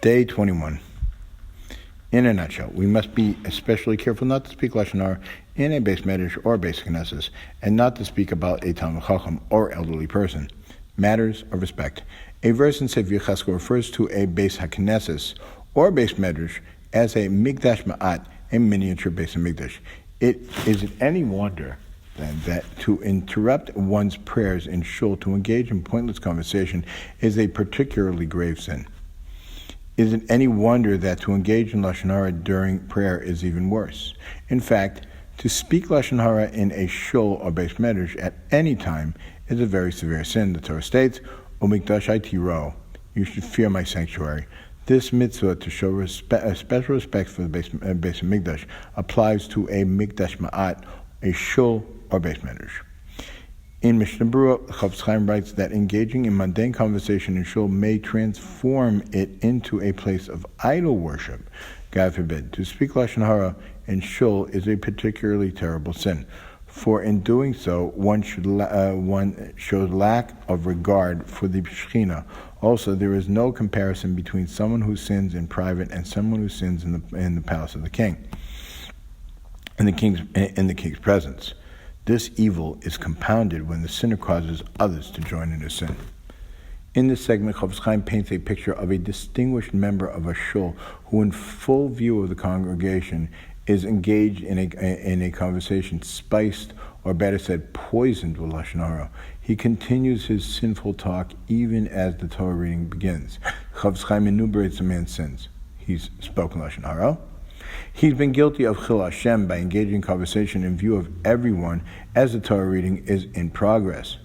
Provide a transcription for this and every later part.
Day 21. In a nutshell, we must be especially careful not to speak Lashon Hara in a Beis Medrash or Beis Knesses, and not to speak about a Talmid Chacham or elderly person. Matters of respect. A verse in Sefer Yisroel refers to a Beis HaKnesses or Beis Medrash as a Migdash Ma'at, a miniature Beis HaMikdash. It isn't any wonder then that to interrupt one's prayers in shul to engage in pointless conversation is a particularly grave sin. Is it any wonder that to engage in Lashon Hara during prayer is even worse? In fact, to speak Lashon Hara in a shul or Beis Medrash at any time is a very severe sin. The Torah states, "Umikdashai tiro," you should fear my sanctuary. This mitzvah to show special respect for the Beis HaMikdash applies to a Mikdash Ma'at, a shul or Beis Medrash. In Mishnah Berurah, Chofetz Chaim writes that engaging in mundane conversation in shul may transform it into a place of idol worship. God forbid. To speak Lashon Hara in shul is a particularly terrible sin, for in doing so, one shows lack of regard for the Shekhinah. Also, there is no comparison between someone who sins in private and someone who sins in the palace of the king, in the king's presence. This evil is compounded when the sinner causes others to join in his sin. In this segment, Chofetz Chaim paints a picture of a distinguished member of a shul who, in full view of the congregation, is engaged in a conversation spiced, or better said, poisoned with Lashon Hara. He continues his sinful talk even as the Torah reading begins. Chofetz Chaim enumerates the man's sins. He's spoken Lashon Hara. He's been guilty of Chil Hashem by engaging in conversation in view of everyone as the Torah reading is in progress.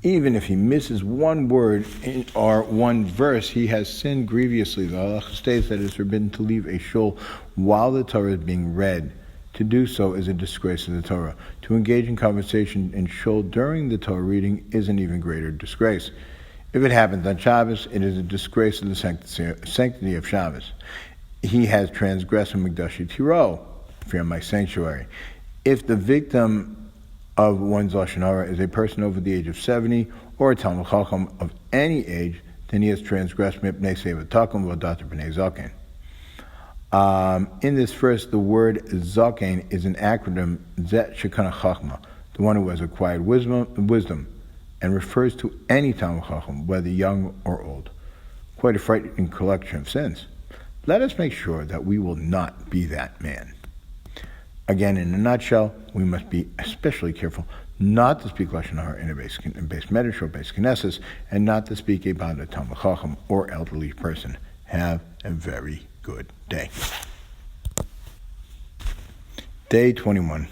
Even if he misses one word or one verse, he has sinned grievously. The Halach states that it is forbidden to leave a shul while the Torah is being read. To do so is a disgrace to the Torah. To engage in conversation in shul during the Torah reading is an even greater disgrace. If it happens on Shabbos, it is a disgrace to the sanctity of Shabbos. He has transgressed Mikdashi Tiro, fear my sanctuary. If the victim of one's Lashon Hara is a person over the age of 70 or a Talmid Chacham of any age, then he has transgressed Mipnei Seva Takum V'Datar B'nei Zaken. In this verse, the word Zaken is an acronym Zet Shekana Chachma, the one who has acquired wisdom, and refers to any Talmid Chacham, whether young or old. Quite a frightening collection of sins. Let us make sure that we will not be that man. Again, in a nutshell, we must be especially careful not to speak Lashon Hara in a Beis Medrash or Beis Knesses, and not to speak about a Talmid Chacham or elderly person. Have a very good day. Day 21.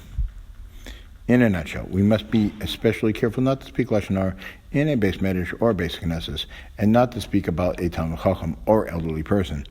In a nutshell, we must be especially careful not to speak Lashon Hara in a Beis Medrash or Beis Knesses, and not to speak about a Talmid Chacham or elderly person.